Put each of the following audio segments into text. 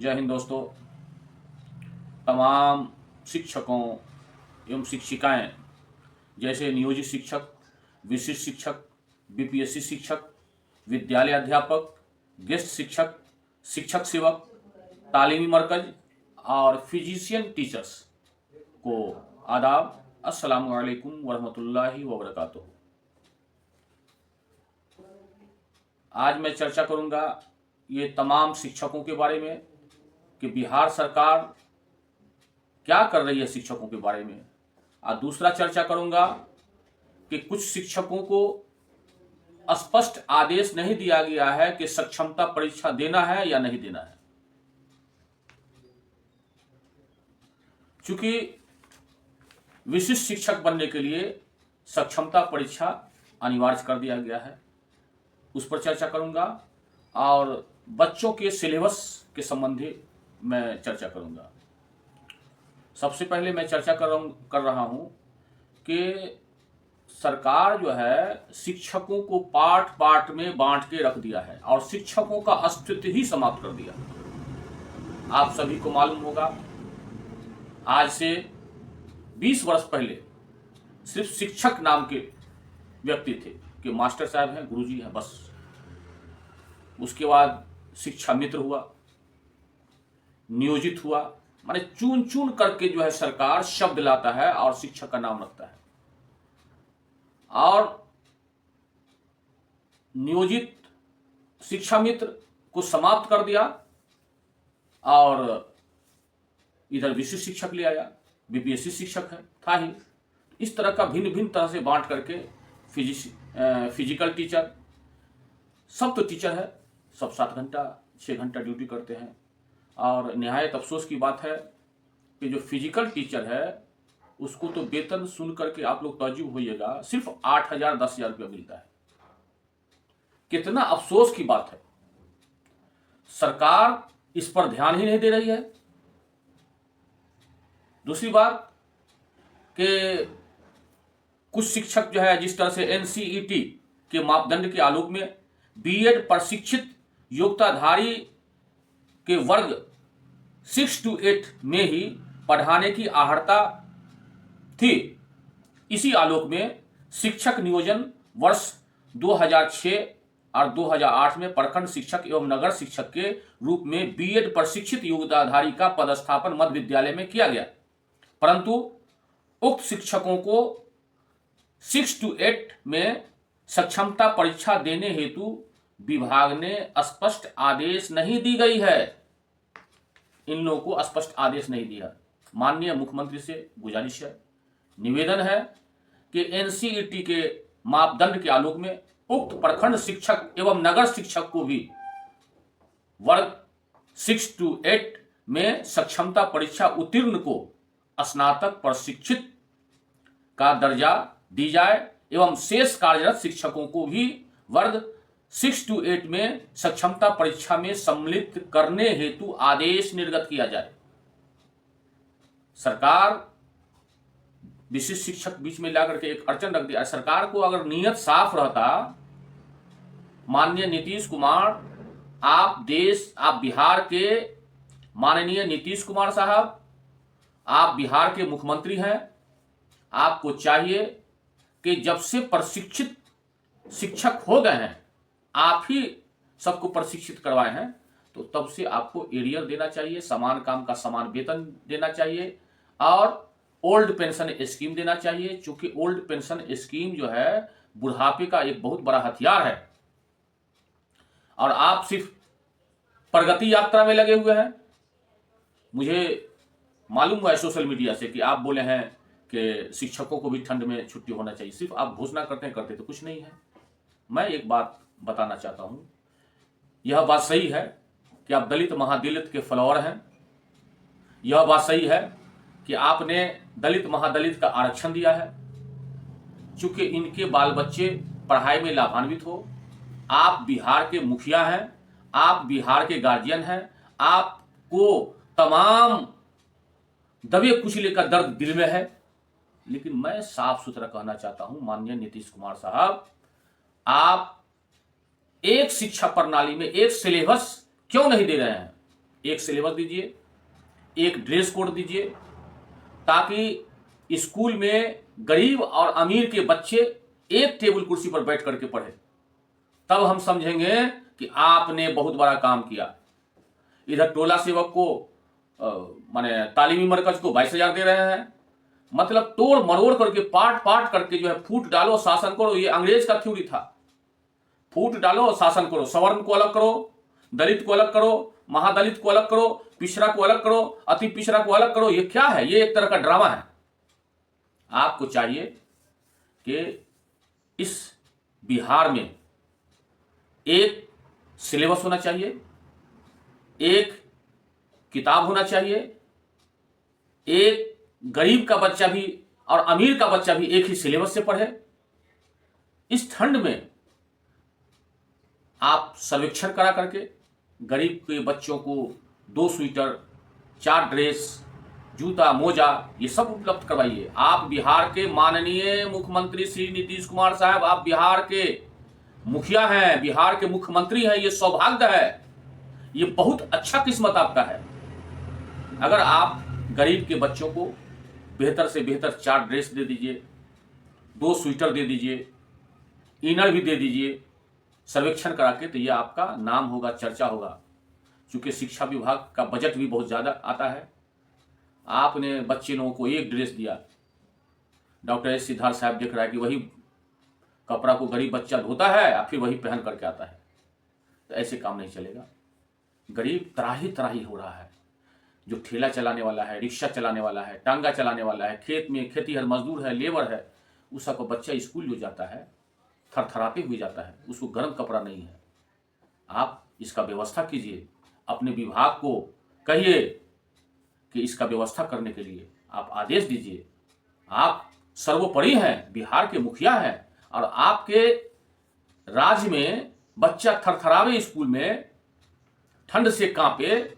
जय हिंद दोस्तों। तमाम शिक्षकों एवं शिक्षिकाएं जैसे नियोजित शिक्षक, विशिष्ट शिक्षक, बीपीएससी शिक्षक, विद्यालय अध्यापक, गेस्ट शिक्षक, शिक्षक सेवक, तालीमी मरकज और फिजिशियन टीचर्स को आदाब। अस्सलाम वालेकुम वरहमतुल्लाहि वबरकातुहू। आज मैं चर्चा करूंगा ये तमाम शिक्षकों के बारे में कि बिहार सरकार क्या कर रही है शिक्षकों के बारे में। और दूसरा चर्चा करूंगा कि कुछ शिक्षकों को स्पष्ट आदेश नहीं दिया गया है कि सक्षमता परीक्षा देना है या नहीं देना है। चूंकि विशिष्ट शिक्षक बनने के लिए सक्षमता परीक्षा अनिवार्य कर दिया गया है, उस पर चर्चा करूंगा। और बच्चों के सिलेबस के संबंधी मैं चर्चा करूंगा। सबसे पहले मैं चर्चा कर रहा हूं कि सरकार जो है शिक्षकों को पार्ट पार्ट में बांट के रख दिया है और शिक्षकों का अस्तित्व ही समाप्त कर दिया। आप सभी को मालूम होगा, आज से 20 वर्ष पहले सिर्फ शिक्षक नाम के व्यक्ति थे कि मास्टर साहब हैं, गुरुजी हैं, बस। उसके बाद शिक्षा मित्र हुआ, नियोजित हुआ, माने चुन चुन करके जो है सरकार शब्द लाता है और शिक्षक का नाम रखता है। और नियोजित शिक्षा मित्र को समाप्त कर दिया और इधर विशिष्ट शिक्षक ले आया। बीपीएससी शिक्षक है था ही। इस तरह का भिन्न भिन्न तरह से बांट करके फिजिकल टीचर, सब तो टीचर है, सब 7 घंटा 6 घंटा ड्यूटी करते हैं। और निहायत अफसोस की बात है कि जो फिजिकल टीचर है उसको तो वेतन सुन करके आप लोग ताज्जुब होइएगा, सिर्फ 8,000 10,000 रुपया मिलता है। कितना अफसोस की बात है। सरकार इस पर ध्यान ही नहीं दे रही है। दूसरी बात कि कुछ शिक्षक जो है जिस तरह से एनसीईटी के मापदंड के आलोक में बीएड प्रशिक्षित योग्यताधारी के वर्ग 6 to 8 में ही पढ़ाने की आहर्ता थी, इसी आलोक में शिक्षक नियोजन वर्ष 2006 और 2008 में प्रखंड शिक्षक एवं नगर शिक्षक के रूप में बीएड प्रशिक्षित योग्यताधारी का पदस्थापन मध्य विद्यालय में किया गया। परंतु उक्त शिक्षकों को 6 to 8 में सक्षमता परीक्षा देने हेतु विभाग ने स्पष्ट आदेश नहीं दी गई है। इन लोगों को स्पष्ट आदेश नहीं दिया। माननीय मुख्यमंत्री से गुजारिश है, निवेदन है कि एनसीईटी के मापदंड के आलोक में उक्त प्रखंड शिक्षक एवं नगर शिक्षक को भी वर्ग 6 to 8 में सक्षमता परीक्षा उत्तीर्ण को स्नातक प्रशिक्षित का दर्जा दी जाए एवं शेष कार्यरत शिक्षकों को भी वर्ग 6 to 8 में सक्षमता परीक्षा में सम्मिलित करने हेतु आदेश निर्गत किया जाए। सरकार विशिष्ट शिक्षक बीच में लाकर के एक अड़चन रख दिया। सरकार को अगर नीयत साफ रहता, माननीय नीतीश कुमार, आप बिहार के माननीय नीतीश कुमार साहब, आप बिहार के मुख्यमंत्री हैं, आपको चाहिए कि जब से प्रशिक्षित शिक्षक हो गए हैं, आप ही सबको प्रशिक्षित करवाए हैं, तो तब से आपको एरियर देना चाहिए, समान काम का समान वेतन देना चाहिए और ओल्ड पेंशन स्कीम देना चाहिए। चूंकि ओल्ड पेंशन स्कीम जो है बुढ़ापे का एक बहुत बड़ा हथियार है और आप सिर्फ प्रगति यात्रा में लगे हुए हैं। मुझे मालूम हुआ है सोशल मीडिया से कि आप बोले हैं कि शिक्षकों को भी ठंड में छुट्टी होना चाहिए। सिर्फ आप घोषणा करते तो कुछ नहीं है। मैं एक बात बताना चाहता हूं, यह बात सही है कि आप दलित महादलित के फ्लावर हैं। यह बात सही है कि आपने दलित महादलित का आरक्षण दिया है, चूंकि इनके बाल बच्चे पढ़ाई में लाभान्वित हो। आप बिहार के मुखिया हैं, आप बिहार के गार्जियन हैं, आपको तमाम दबे कुचले का दर्द दिल में है। लेकिन मैं साफ सुथरा कहना चाहता हूं, माननीय नीतीश कुमार साहब, आप एक शिक्षा प्रणाली में एक सिलेबस क्यों नहीं दे रहे हैं? एक सिलेबस दीजिए, एक ड्रेस कोड दीजिए, ताकि स्कूल में गरीब और अमीर के बच्चे एक टेबल कुर्सी पर बैठ करके पढ़े। तब हम समझेंगे कि आपने बहुत बड़ा काम किया। इधर टोला सेवक को माने तालीमी मरकज को 22,000 दे रहे हैं। मतलब तोड़ मरोड़ करके पाट पाट करके जो है फूट डालो शासन करो। ये अंग्रेज का थ्योरी था, फूट डालो शासन करो, सवर्ण को अलग करो, दलित को अलग करो, महादलित को अलग करो, पिछड़ा को अलग करो, अति पिछड़ा को अलग करो। ये क्या है? ये एक तरह का ड्रामा है। आपको चाहिए कि इस बिहार में एक सिलेबस होना चाहिए, एक किताब होना चाहिए, एक गरीब का बच्चा भी और अमीर का बच्चा भी एक ही सिलेबस से पढ़े। इस ठंड में आप सर्वेक्षण करा करके गरीब के बच्चों को 2 स्वेटर, 4 ड्रेस, जूता, मोजा ये सब उपलब्ध करवाइए। आप बिहार के माननीय मुख्यमंत्री श्री नीतीश कुमार साहब, आप बिहार के मुखिया हैं, बिहार के मुख्यमंत्री हैं। ये सौभाग्य है, ये बहुत अच्छा किस्मत आपका है। अगर आप गरीब के बच्चों को बेहतर से बेहतर 4 ड्रेस दे दीजिए, 2 स्वेटर दे दीजिए, इनर भी दे दीजिए सर्वेक्षण करा के, तो ये आपका नाम होगा, चर्चा होगा। क्योंकि शिक्षा विभाग का बजट भी बहुत ज़्यादा आता है। आपने बच्चे लोगों को एक ड्रेस दिया, डॉक्टर एस सिद्धार्थ साहब देख रहा है कि वही कपड़ा को गरीब बच्चा धोता है और फिर वही पहन करके आता है। तो ऐसे काम नहीं चलेगा। गरीब त्राही त्राही हो रहा है। जो ठेला चलाने वाला है, रिक्शा चलाने वाला है, टांगा चलाने वाला है, खेत में खेतीहर मजदूर है, लेबर है, उसका को बच्चा स्कूल जो जाता है थरथराते हुए जाता है, उसको गर्म कपड़ा नहीं है। आप इसका व्यवस्था कीजिए, अपने विभाग को कहिए कि इसका व्यवस्था करने के लिए आप आदेश दीजिए। आप सर्वोपरि हैं, बिहार के मुखिया हैं, और आपके राज्य में बच्चा थरथरावे स्कूल में, ठंड से कांपे,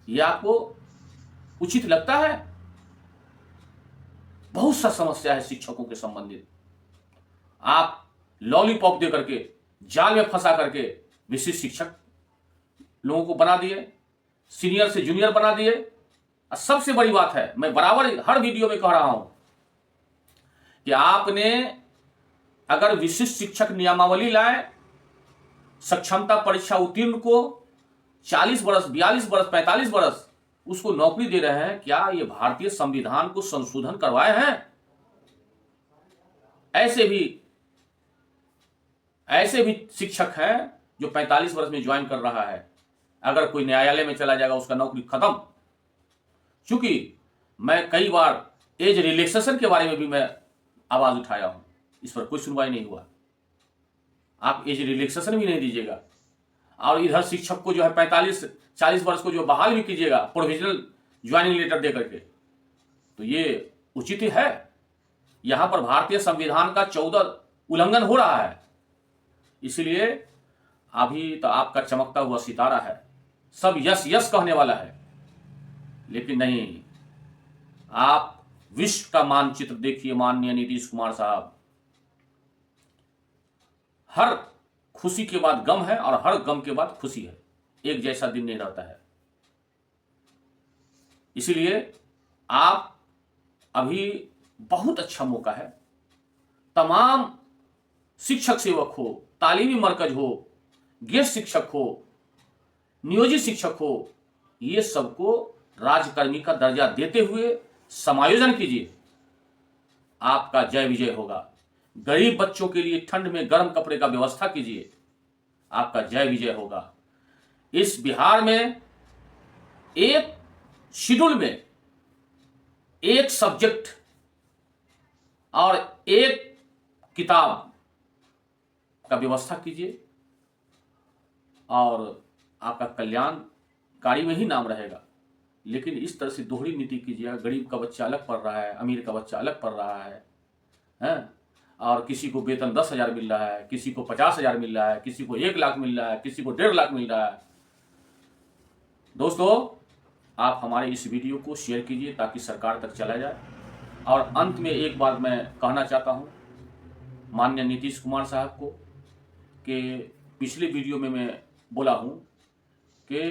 ये आपको उचित लगता है? बहुत सा समस्या है शिक्षकों के संबंधित। आप लॉलीपॉप दे करके, जाल में फंसा करके विशिष्ट शिक्षक लोगों को बना दिए, सीनियर से जूनियर बना दिए। और सबसे बड़ी बात है, मैं बराबर हर वीडियो में कह रहा हूं कि आपने अगर विशिष्ट शिक्षक नियमावली लाए, सक्षमता परीक्षा उत्तीर्ण को 40 वर्ष, 42 वर्ष, 45 वर्ष उसको नौकरी दे रहे हैं, क्या ये भारतीय संविधान को संशोधन करवाए हैं? ऐसे भी शिक्षक हैं जो 45 वर्ष में ज्वाइन कर रहा है। अगर कोई न्यायालय में चला जाएगा उसका नौकरी खत्म। क्योंकि मैं कई बार एज रिलैक्सेशन के बारे में भी मैं आवाज उठाया हूं, इस पर कोई सुनवाई नहीं हुआ। आप एज रिलैक्सेशन भी नहीं दीजिएगा, और इधर शिक्षक को जो है 45-40 वर्ष को जो बहाल भी कीजिएगा प्रोविजनल ज्वाइनिंग लेटर दे करके, तो ये उचित है? यहां पर भारतीय संविधान का 14 उल्लंघन हो रहा है। इसलिए अभी तो आपका चमकता हुआ सितारा है, सब यस यस कहने वाला है, लेकिन नहीं। आप विश्व का मानचित्र देखिए माननीय नीतीश कुमार साहब। हर खुशी के बाद गम है और हर गम के बाद खुशी है। एक जैसा दिन नहीं रहता है। इसीलिए आप अभी बहुत अच्छा मौका है, तमाम शिक्षक सेवक हो, तालीमी मरकज हो, गेस्ट शिक्षक हो, नियोजित शिक्षक हो, ये सबको राजकर्मी का दर्जा देते हुए समायोजन कीजिए। आपका जय विजय होगा। गरीब बच्चों के लिए ठंड में गर्म कपड़े का व्यवस्था कीजिए, आपका जय विजय होगा। इस बिहार में एक शेड्यूल में एक सब्जेक्ट और एक किताब का व्यवस्था कीजिए, और आपका कल्याणकारी में ही नाम रहेगा। लेकिन इस तरह से दोहरी नीति कीजिए, गरीब का बच्चा अलग पढ़ रहा है, अमीर का बच्चा अलग पढ़ रहा है, हैं? और किसी को वेतन 10,000 मिल रहा है, किसी को 50,000 मिल रहा है, किसी को 1 लाख मिल रहा है, किसी को 1.5 लाख मिल रहा है। दोस्तों, आप हमारे इस वीडियो को शेयर कीजिए ताकि सरकार तक चला जाए। और अंत में एक बात मैं कहना चाहता हूं माननीय नीतीश कुमार साहब को, कि पिछले वीडियो में मैं बोला हूं कि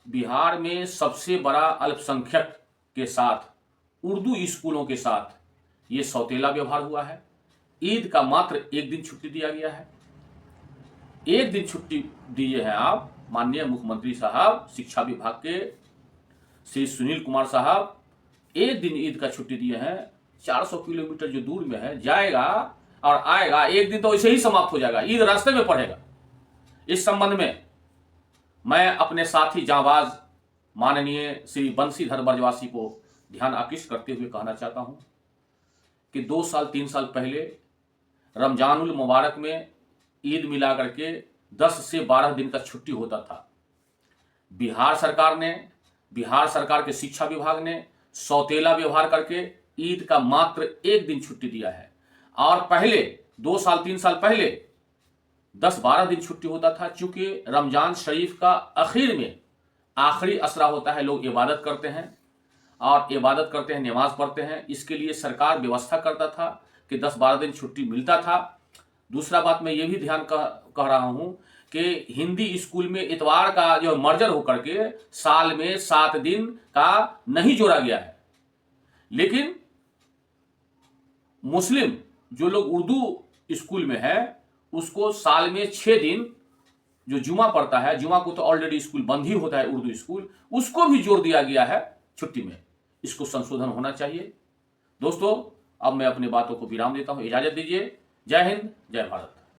बिहार में सबसे बड़ा अल्पसंख्यक के साथ, उर्दू स्कूलों के साथ ये सौतेला व्यवहार हुआ है। ईद का मात्र एक दिन छुट्टी दिया गया है। एक दिन छुट्टी दिए हैं आप माननीय मुख्यमंत्री साहब, शिक्षा विभाग के श्री सुनील कुमार साहब, एक दिन ईद का छुट्टी दिए हैं। 400 किलोमीटर जो दूर में है जाएगा और आएगा, एक दिन तो ऐसे ही समाप्त हो जाएगा, ईद रास्ते में पड़ेगा। इस संबंध में मैं अपने साथी जांबाज माननीय श्री बंशीधर ब्रजवासी को ध्यान आकृष्ट करते हुए कहना चाहता हूं कि 2 साल 3 साल पहले रमजानुल मुबारक में ईद मिला करके 10 से 12 दिन का छुट्टी होता था। बिहार सरकार के शिक्षा विभाग ने सौतेला व्यवहार करके ईद का मात्र एक दिन छुट्टी दिया है। और पहले 2 साल 3 साल पहले 10-12 दिन छुट्टी होता था। चूंकि रमजान शरीफ का आखिर में आखिरी असरा होता है, लोग इबादत करते हैं और इबादत करते हैं, नमाज पढ़ते हैं, इसके लिए सरकार व्यवस्था करता था कि 10-12 दिन छुट्टी मिलता था। दूसरा बात मैं ये भी ध्यान कह रहा हूं कि हिंदी स्कूल में इतवार का जो मर्जर होकर के साल में 7 दिन का नहीं जोड़ा गया है। लेकिन मुस्लिम जो लोग उर्दू स्कूल में है उसको साल में 6 दिन जो जुमा पड़ता है, जुमा को तो ऑलरेडी स्कूल बंद ही होता है उर्दू स्कूल, उसको भी जोड़ दिया गया है छुट्टी में। इसको संशोधन होना चाहिए। दोस्तों, अब मैं अपनी बातों को विराम देता हूं, इजाजत दीजिए। जय हिंद, जय भारत।